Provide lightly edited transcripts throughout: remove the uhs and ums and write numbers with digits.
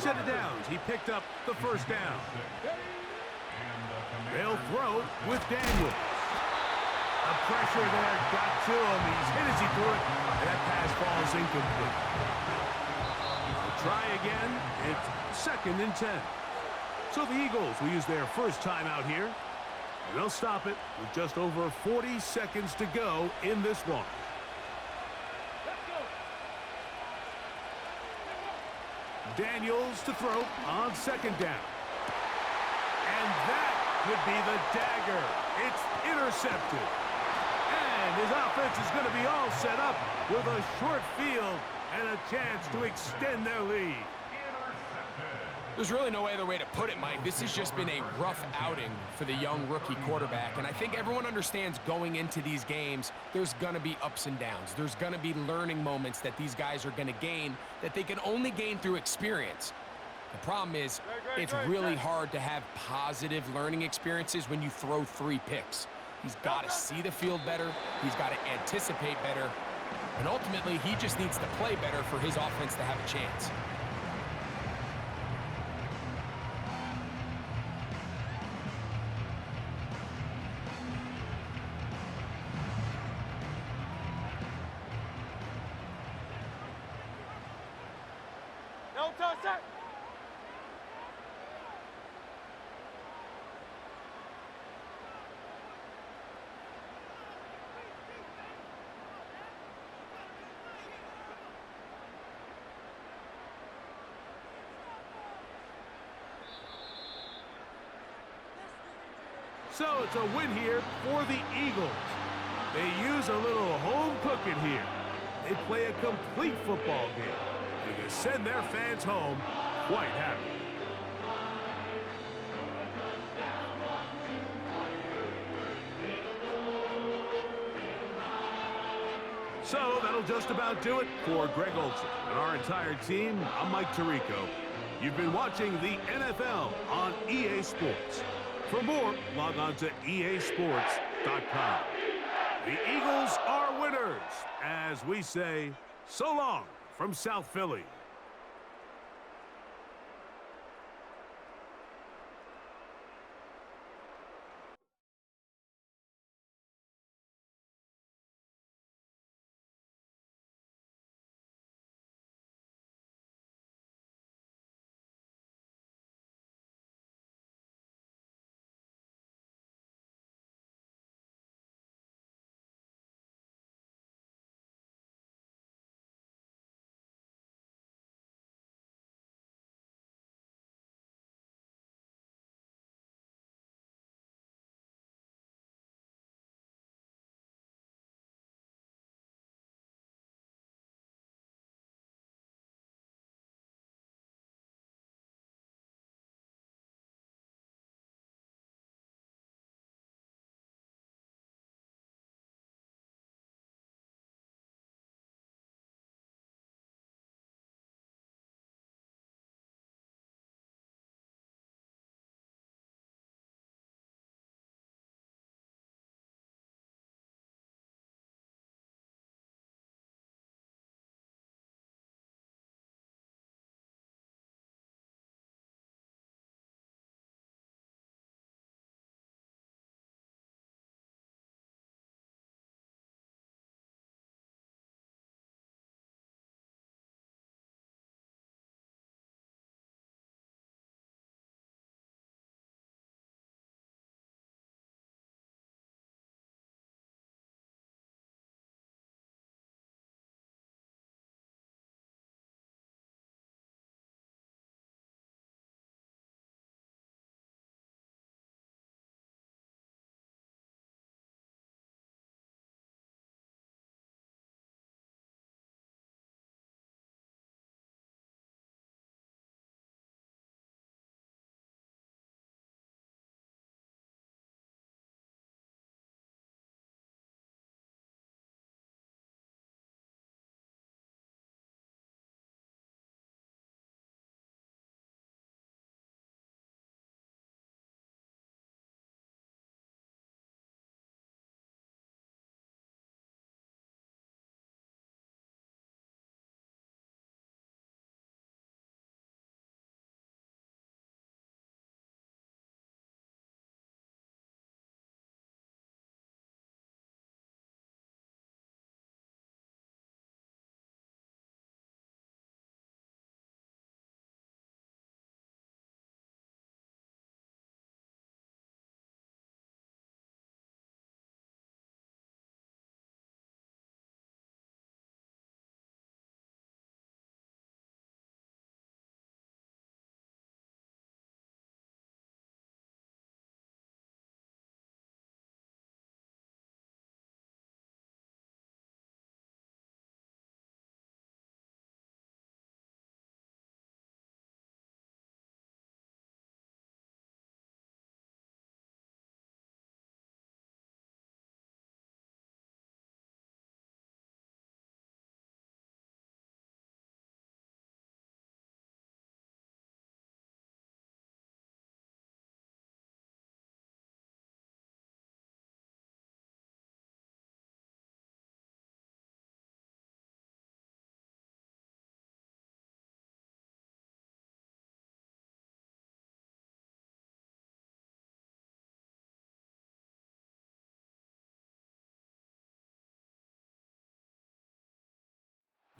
Set of downs. He picked up the first down. They'll throw with Daniels. The pressure there got to him. He's hit as he threw it, and that pass falls incomplete. They'll try again. It's 2nd and 10. So the Eagles will use their first time out here. And they'll stop it with just over 40 seconds to go in this one. Daniels to throw on 2nd down. And that could be the dagger. It's intercepted. And his offense is going to be all set up with a short field and a chance to extend their lead. There's really no other way to put it, Mike. This has just been a rough outing for the young rookie quarterback, and I think everyone understands going into these games, there's going to be ups and downs. There's going to be learning moments that these guys are going to gain that they can only gain through experience. The problem is, it's really hard to have positive learning experiences when you throw 3 picks. He's got to see the field better. He's got to anticipate better. And ultimately, he just needs to play better for his offense to have a chance. No touch that. So it's a win here for the Eagles. They use a little home cooking here. They play a complete football game. They can send their fans home quite happy. So that'll just about do it for Greg Olsen and our entire team. I'm Mike Tirico. You've been watching the NFL on EA Sports. For more, log on to easports.com. The Eagles are winners, as we say, so long from South Philly.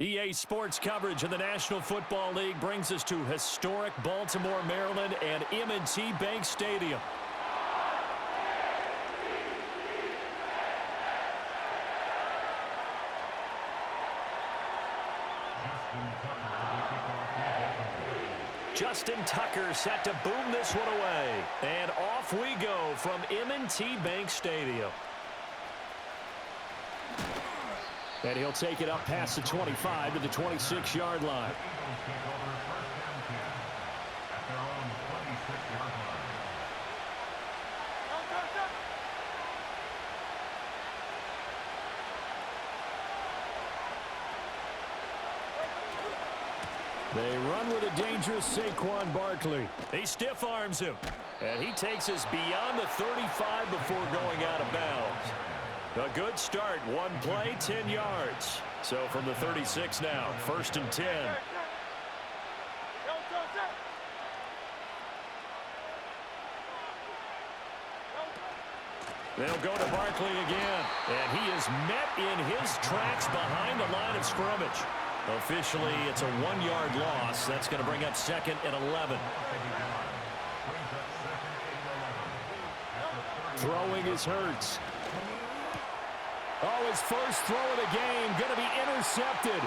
EA Sports coverage of the National Football League brings us to historic Baltimore, Maryland, and M&T Bank Stadium. Justin Tucker set to boom this one away. And off we go from M&T Bank Stadium. And he'll take it up past the 25 to the 26-yard line. They run with a dangerous Saquon Barkley. He stiff arms him. And he takes us beyond the 35 before going out of bounds. A good start. One play, 10 yards. So from the 36 now, 1st and 10. They'll go to Barkley again. And he is met in his tracks behind the line of scrimmage. Officially, it's a 1-yard loss. That's going to bring up 2nd and 11. Throwing is Hurts. Oh, his first throw of the game going to be intercepted.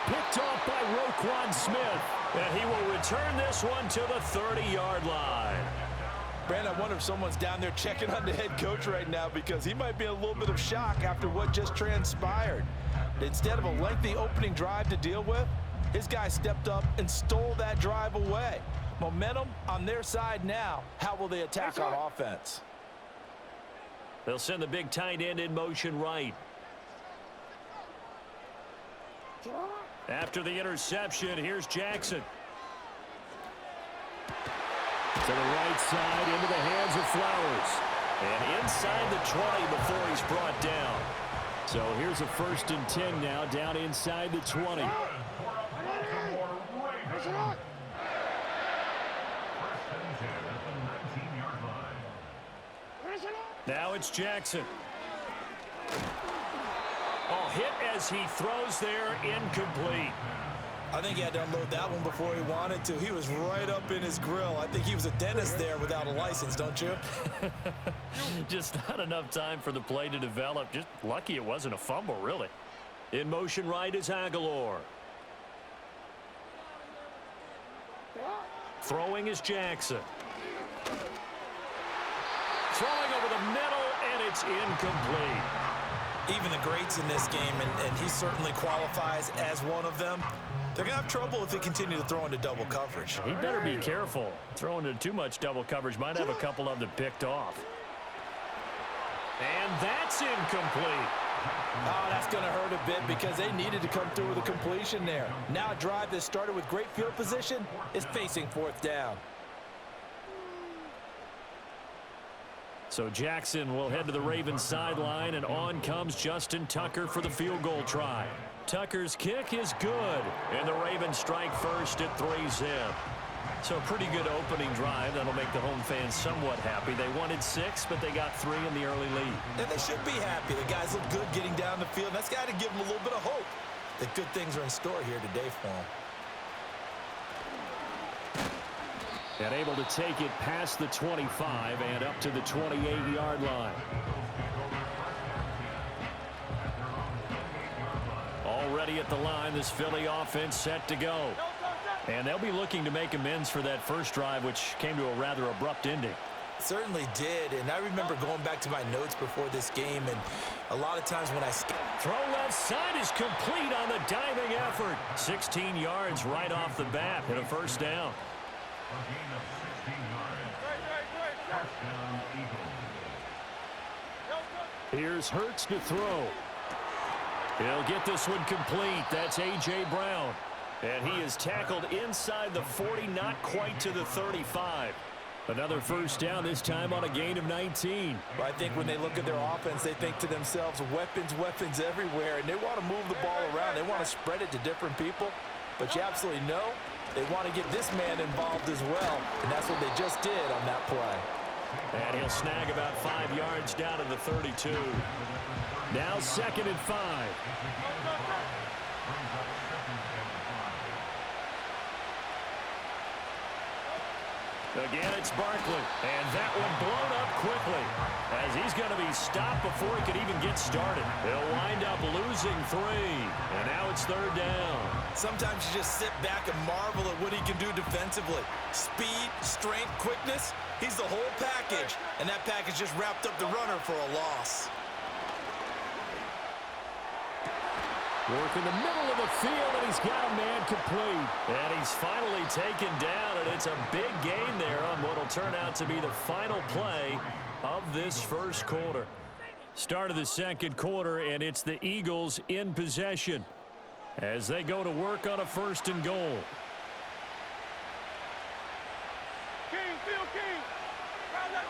Picked off by Roquan Smith. And he will return this one to the 30-yard line. Brandon, I wonder if someone's down there checking on the head coach right now because he might be in a little bit of shock after what just transpired. Instead of a lengthy opening drive to deal with, his guy stepped up and stole that drive away. Momentum on their side now. How will they attack on offense? They'll send the big tight end in motion right. After the interception, here's Jackson. To the right side, into the hands of Flowers. And inside the 20 before he's brought down. So here's a 1st and 10 now, down inside the 20. Now it's Jackson. Oh, hit as he throws there, incomplete. I think he had to unload that one before he wanted to. He was right up in his grill. I think he was a dentist there without a license, don't you? Just not enough time for the play to develop. Just lucky it wasn't a fumble, really. In motion right is Aguilar. Throwing is Jackson. Throwing over the middle, and it's incomplete. Even the greats in this game, and he certainly qualifies as one of them, they're going to have trouble if they continue to throw into double coverage. He better be careful. Throwing into too much double coverage might have a couple of them picked off. And that's incomplete. Oh, that's going to hurt a bit because they needed to come through with a completion there. Now a drive that started with great field position is facing 4th down. So Jackson will head to the Ravens sideline, and on comes Justin Tucker for the field goal try. Tucker's kick is good, and the Ravens strike first at 3-zip. So a pretty good opening drive. That'll make the home fans somewhat happy. They wanted 6, but they got 3 in the early lead. And they should be happy. The guys look good getting down the field. That's got to give them a little bit of hope that good things are in store here today for them. And able to take it past the 25 and up to the 28-yard line. Already at the line, this Philly offense set to go. And they'll be looking to make amends for that first drive, which came to a rather abrupt ending. Certainly did, and I remember going back to my notes before this game, and a lot of times when I throw left side is complete on the diving effort. 16 yards right off the bat, and a 1st down. Here's Hurts to throw. He'll get this one complete. That's A.J. Brown. And he is tackled inside the 40, not quite to the 35. Another 1st down, this time on a gain of 19. Well, I think when they look at their offense, they think to themselves, weapons, weapons everywhere, and they want to move the ball around. They want to spread it to different people, but you absolutely know they want to get this man involved as well, and that's what they just did on that play. And he'll snag about 5 yards down to the 32. Now 2nd and 5. Again, it's Barkley, and that one blown up quickly as he's going to be stopped before he could even get started. He'll wind up losing 3, and now it's 3rd down. Sometimes you just sit back and marvel at what he can do defensively. Speed, strength, quickness, he's the whole package, and that package just wrapped up the runner for a loss. Work in the middle of the field, and he's got a man complete. And he's finally taken down, and it's a big gain there on what will turn out to be the final play of this first quarter. Start of the second quarter, and it's the Eagles in possession as they go to work on a 1st and goal. King, field king. Round up,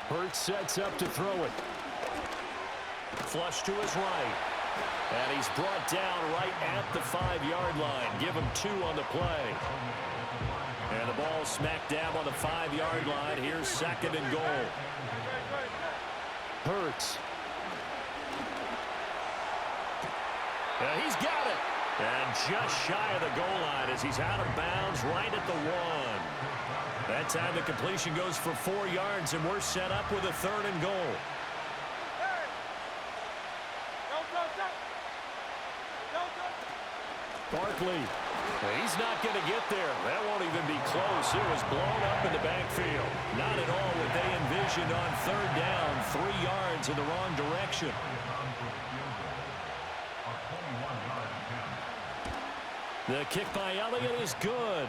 Hurts sets up to throw it. Flush to his right. And he's brought down right at the 5-yard line. Give him 2 on the play. And the ball smack dab on the 5-yard line. Here's 2nd and goal. Hurts. And he's got it. And just shy of the goal line as he's out of bounds right at the 1. That time the completion goes for 4 yards, and we're set up with a 3rd and goal. Barkley. He's not going to get there. That won't even be close. It was blown up in the backfield. Not at all what they envisioned on 3rd down. 3 yards in the wrong direction. The kick by Elliott is good.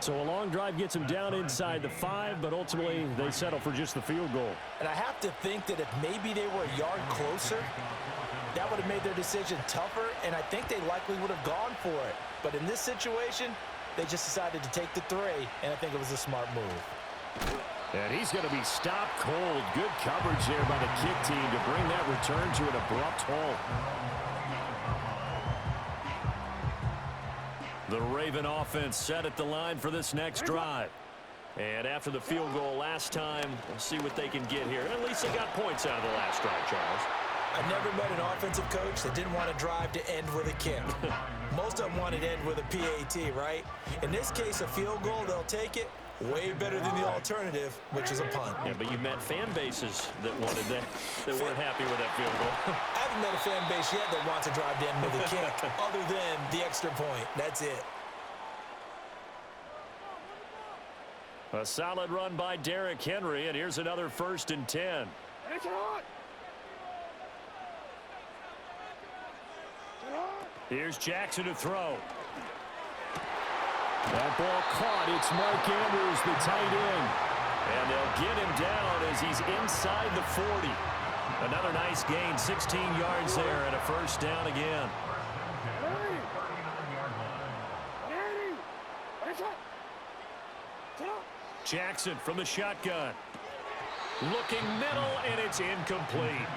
So a long drive gets him down inside the 5, but ultimately they settle for just the field goal. And I have to think that if maybe they were a yard closer, that would have made their decision tougher, and I think they likely would have gone for it. But in this situation, they just decided to take the 3, and I think it was a smart move. And he's going to be stopped cold. Good coverage there by the kick team to bring that return to an abrupt halt. The Raven offense set at the line for this next drive. And after the field goal last time, we'll see what they can get here. At least they got points out of the last drive, Charles. I've never met an offensive coach that didn't want to drive to end with a kick. Most of them wanted to end with a PAT, right? In this case, a field goal, they'll take it. Way better than the alternative, which is a punt. Yeah, but you met fan bases that wanted that weren't happy with that field goal. I haven't met a fan base yet that wants to drive to end with a kick, other than the extra point. That's it. A solid run by Derrick Henry, and here's another 1st and 10. Here's Jackson to throw. That ball caught. It's Mark Andrews, the tight end. And they'll get him down as he's inside the 40. Another nice gain, 16 yards there, and a 1st down again. Jackson from the shotgun. Looking middle, and it's incomplete.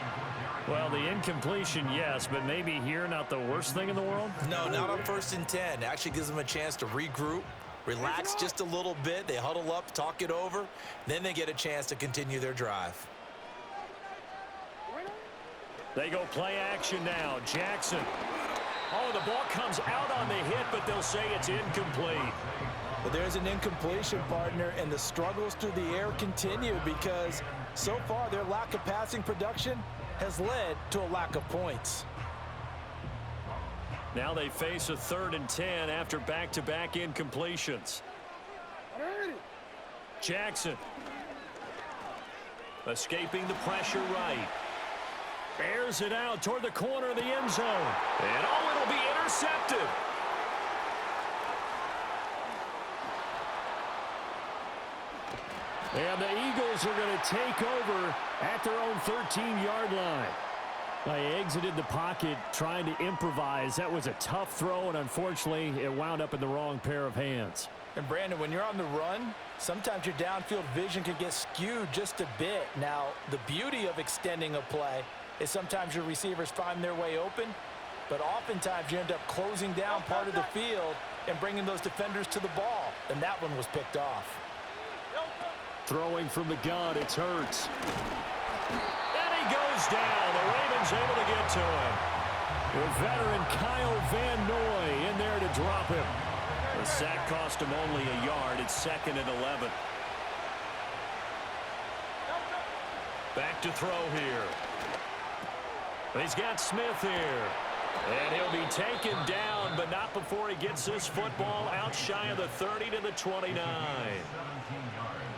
Well, the incompletion, yes, but maybe here not the worst thing in the world? No, not on 1st and 10. It actually gives them a chance to regroup, relax just a little bit. They huddle up, talk it over. Then they get a chance to continue their drive. They go play action now. Jackson. Oh, the ball comes out on the hit, but they'll say it's incomplete. But there's an incompletion, partner, and the struggles through the air continue because so far their lack of passing production has led to a lack of points. Now they face a 3rd and 10 after back-to-back incompletions. Jackson. Escaping the pressure right. Airs it out toward the corner of the end zone. And oh, it'll be intercepted. And the Eagles are going to take over at their own 13-yard line. They exited the pocket trying to improvise. That was a tough throw, and unfortunately, it wound up in the wrong pair of hands. And, Brandon, when you're on the run, sometimes your downfield vision can get skewed just a bit. Now, the beauty of extending a play is sometimes your receivers find their way open, but oftentimes you end up closing down part of the field and bringing those defenders to the ball, and that one was picked off. Throwing from the gun, it's Hurts. And he goes down. The Ravens able to get to him. with veteran Kyle Van Noy in there to drop him. The sack cost him only a yard. It's 2nd and 11. Back to throw here. He's got Smith here. And he'll be taken down, but not before he gets this football out shy of the 30 to the 29.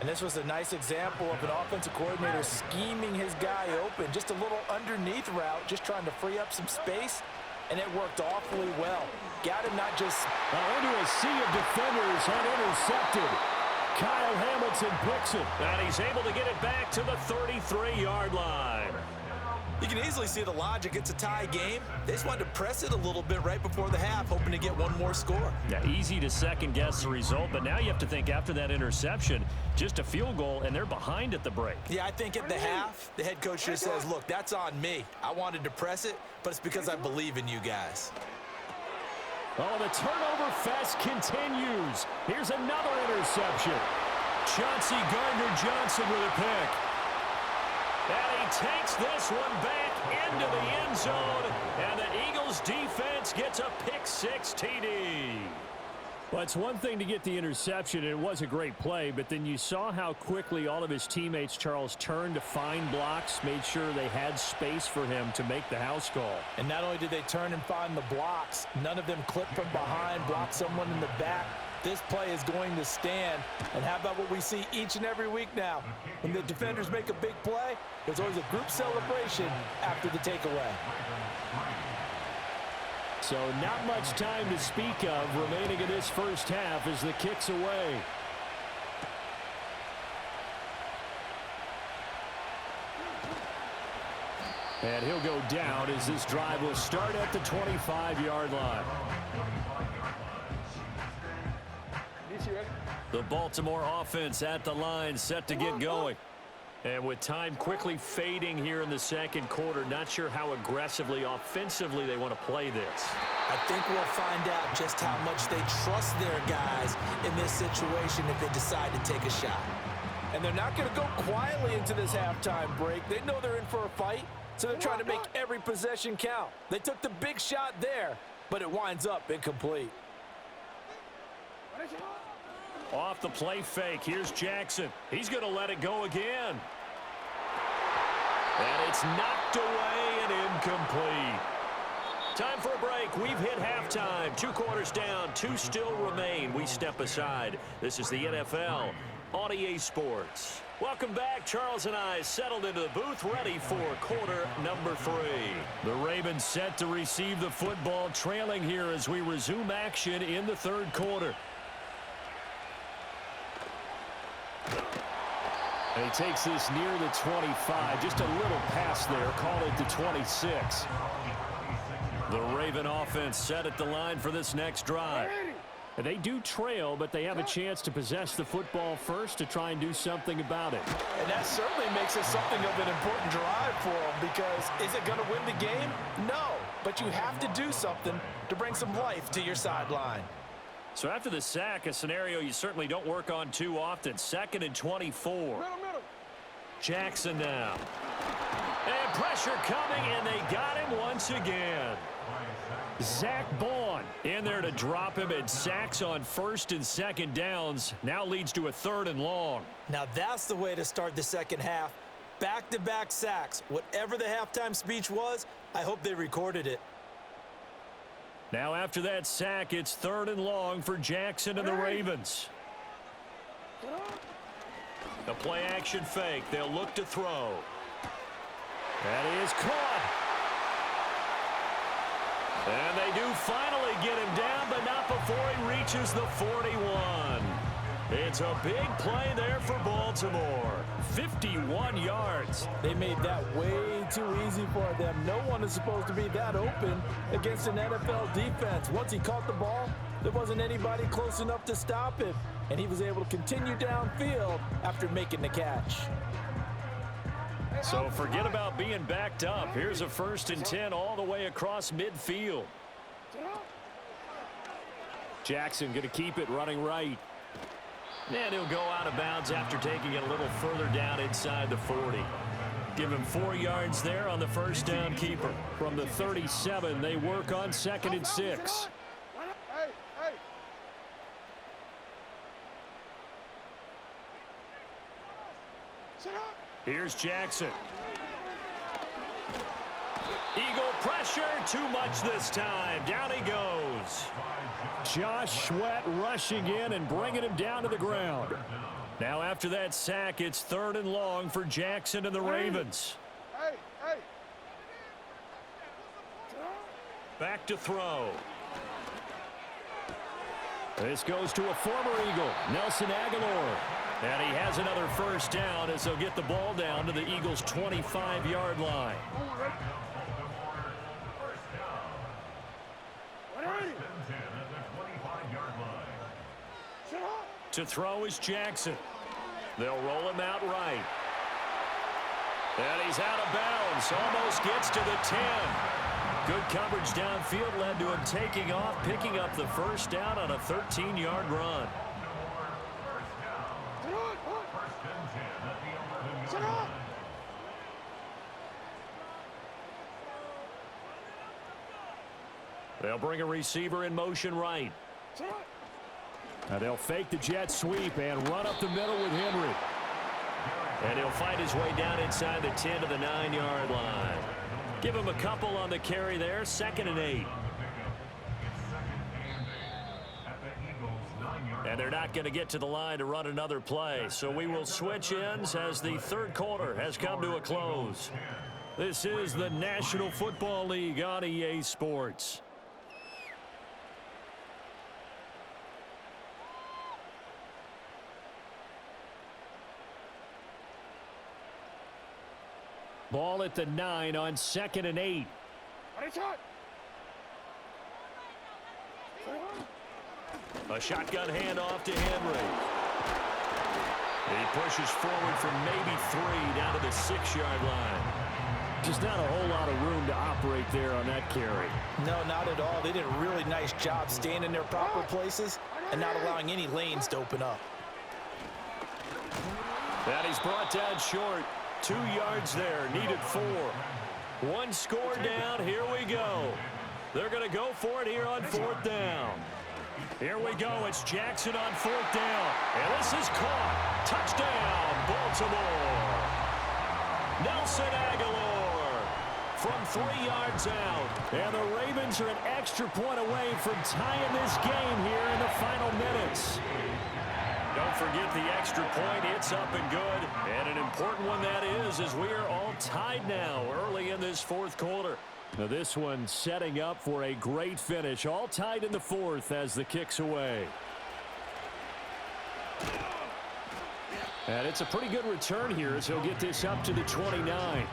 And this was a nice example of an offensive coordinator scheming his guy open. Just a little underneath route, just trying to free up some space, and it worked awfully well. Got him not just... into a sea of defenders and intercepted. Kyle Hamilton picks it, and he's able to get it back to the 33-yard line. You can easily see the logic. It's a tie game. They just wanted to press it a little bit right before the half, hoping to get one more score. Yeah, easy to second-guess the result, but now you have to think after that interception, just a field goal, and they're behind at the break. Yeah, I think at the half, the head coach just says, look, that's on me. I wanted to press it, but it's because I believe in you guys. Oh, the turnover fest continues. Here's another interception. Chauncey Gardner-Johnson with a pick. And he takes this one back into the end zone, and the Eagles defense gets a pick-6 TD. Well, it's one thing to get the interception, and it was a great play, but then you saw how quickly all of his teammates, Charles, turned to find blocks, made sure they had space for him to make the house call. And not only did they turn and find the blocks, none of them clipped from behind, blocked someone in the back. This play is going to stand. And how about what we see each and every week now? When the defenders make a big play, there's always a group celebration after the takeaway. So not much time to speak of remaining in this first half as the kick's away. And he'll go down as this drive will start at the 25-yard line. The Baltimore offense at the line, set to get going. And with time quickly fading here in the second quarter, not sure how aggressively, offensively they want to play this. I think we'll find out just how much they trust their guys in this situation if they decide to take a shot. And they're not going to go quietly into this halftime break. They know they're in for a fight, so they're trying to make every possession count. They took the big shot there, but it winds up incomplete. Off the play fake, here's Jackson. He's going to let it go again. And it's knocked away and incomplete. Time for a break. We've hit halftime. 2 quarters down, 2 still remain. We step aside. This is the NFL on EA Sports. Welcome back. Charles and I settled into the booth, ready for quarter number 3. The Ravens set to receive the football, trailing here as we resume action in the third quarter. And he takes this near the 25. Just a little pass there. Call it the 26. The Raven offense set at the line for this next drive. And they do trail, but they have a chance to possess the football first to try and do something about it. And that certainly makes it something of an important drive for them, because is it going to win the game? No. But you have to do something to bring some life to your sideline. So after the sack, a scenario you certainly don't work on too often. 2nd and 24. Jackson now. And pressure coming, and they got him once again. Zach Bond in there to drop him, and sacks on 1st and 2nd downs. Now leads to a 3rd and long. Now that's the way to start the second half. Back-to-back sacks. Whatever the halftime speech was, I hope they recorded it. Now after that sack, it's 3rd and long for Jackson and the Ravens. The play action fake. They'll look to throw. That is caught. And they do finally get him down, but not before he reaches the 41. It's a big play there for Baltimore. 51 yards. They made that way too easy for them. No one is supposed to be that open against an NFL defense. Once he caught the ball, there wasn't anybody close enough to stop him, and he was able to continue downfield after making the catch. So forget about being backed up. Here's a 1st and 10 all the way across midfield. Jackson going to keep it running right. And he'll go out of bounds after taking it a little further down inside the 40. Give him 4 yards there on the first down keeper. From the 37, they work on 2nd and 6. Hey, hey. Sit up. Here's Jackson. Eagle pressure, too much this time. Down he goes. Josh Sweat rushing in and bringing him down to the ground. Now after that sack, it's 3rd and long for Jackson and the Ravens. Hey, hey. Back to throw. This goes to a former Eagle, Nelson Aguilar. And he has another first down as they'll get the ball down to the Eagles' 25-yard line. To throw is Jackson. They'll roll him out right. And he's out of bounds. Almost gets to the 10. Good coverage downfield led to him taking off, picking up the first down on a 13-yard run. They'll bring a receiver in motion right. Now they'll fake the jet sweep and run up the middle with Henry. And he'll fight his way down inside the 10 to the 9-yard line. Give him a couple on the carry there, 2nd and 8. And they're not going to get to the line to run another play. So we will switch ends as the 3rd quarter has come to a close. This is the National Football League on EA Sports. Ball at the 9 on 2nd and 8. A shotgun handoff to Henry. He pushes forward from maybe 3 down to the 6-yard line. Just not a whole lot of room to operate there on that carry. No, not at all. They did a really nice job staying in their proper places and not allowing any lanes to open up. And he's brought down short. 2 yards there, needed 4. 1 score down, here we go. They're going to go for it here on 4th down. Here we go, it's Jackson on 4th down. And this is caught. Touchdown, Baltimore. Nelson Aguilar from 3 yards out. And the Ravens are an extra point away from tying this game here in the final minutes. Don't forget the extra point. It's up and good. And an important one that is, as we are all tied now early in this 4th quarter. Now this one setting up for a great finish. All tied in the 4th as the kick's away. And it's a pretty good return here as he'll get this up to the 29.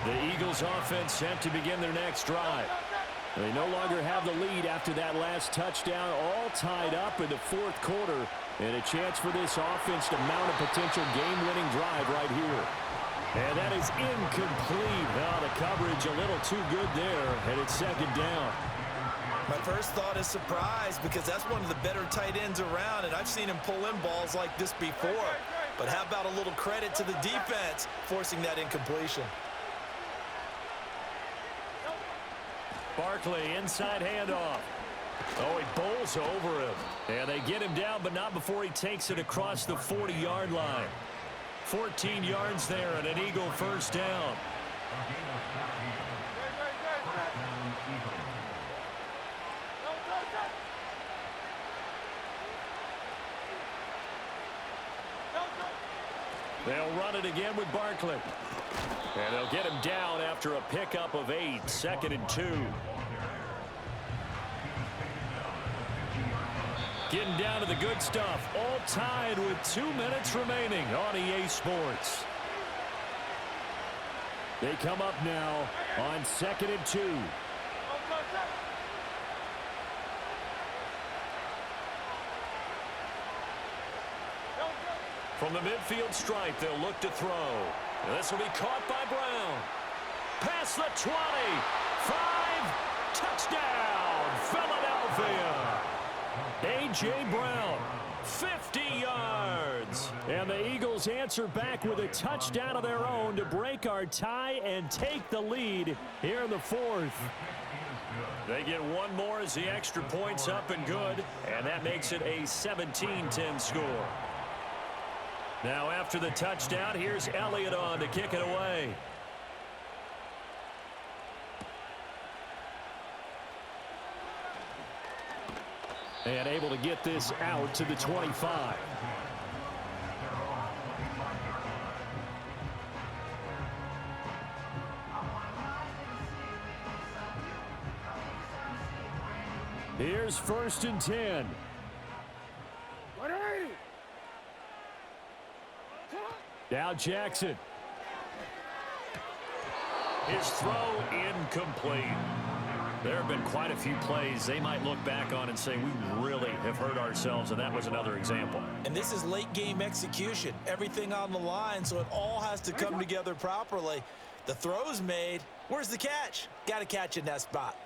The Eagles offense set to begin their next drive. They no longer have the lead after that last touchdown, all tied up in the 4th quarter, and a chance for this offense to mount a potential game-winning drive right here. And that is incomplete. Now the coverage a little too good there, and it's 2nd down. My first thought is surprise because that's one of the better tight ends around, and I've seen him pull in balls like this before. But how about a little credit to the defense forcing that incompletion? Barkley, inside handoff. Oh, he bowls over him. And they get him down, but not before he takes it across the 40-yard line. 14 yards there and an Eagle first down. They'll run it again with Barkley. And they'll get him down after a pickup of 8, 2nd and 2. Getting down to the good stuff. All tied with 2 minutes remaining on EA Sports. They come up now on 2nd and 2. From the midfield stripe, they'll look to throw. And this will be caught by Brown. Past the 20. 5. Touchdown, Philadelphia. A.J. Brown 50 yards. And the Eagles answer back with a touchdown of their own to break our tie and take the lead here in the fourth. They get one more as the extra point's up and good, and that makes it a 17-10 score. Now after the touchdown, here's Elliott on to kick it away. And able to get this out to the 25. Here's 1st and 10. Now Jackson. His throw incomplete. There have been quite a few plays they might look back on and say, we really have hurt ourselves, and that was another example. And this is late game execution. Everything on the line, so it all has to come together properly. The throw's made. Where's the catch? Got to catch in that spot.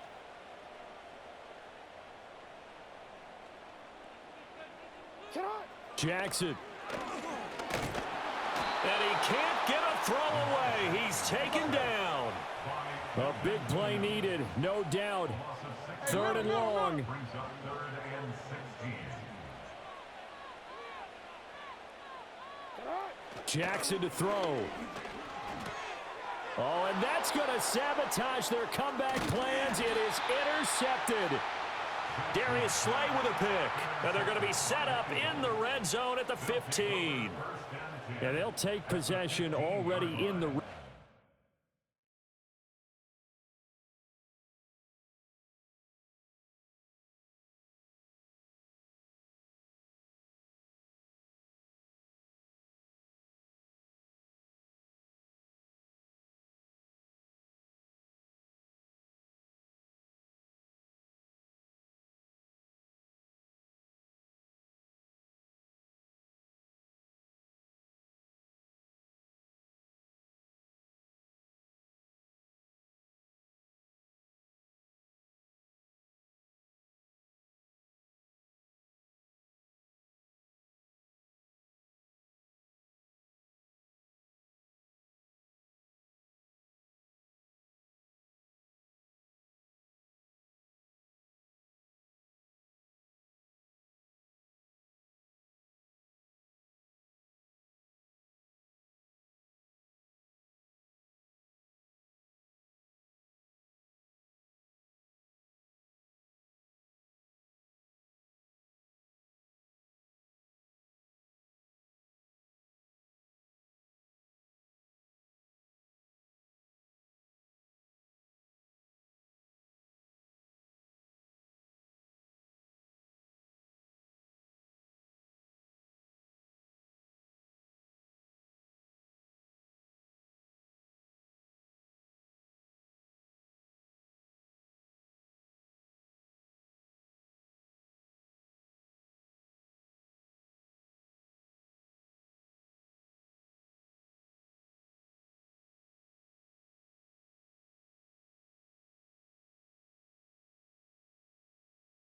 Jackson. And he can't get a throw away. He's taken down. A big play needed, no doubt. 3rd and long. Jackson to throw. Oh, and that's going to sabotage their comeback plans. It is intercepted. Darius Slay with a pick. And they're going to be set up in the red zone at the 15. And they'll take possession already in the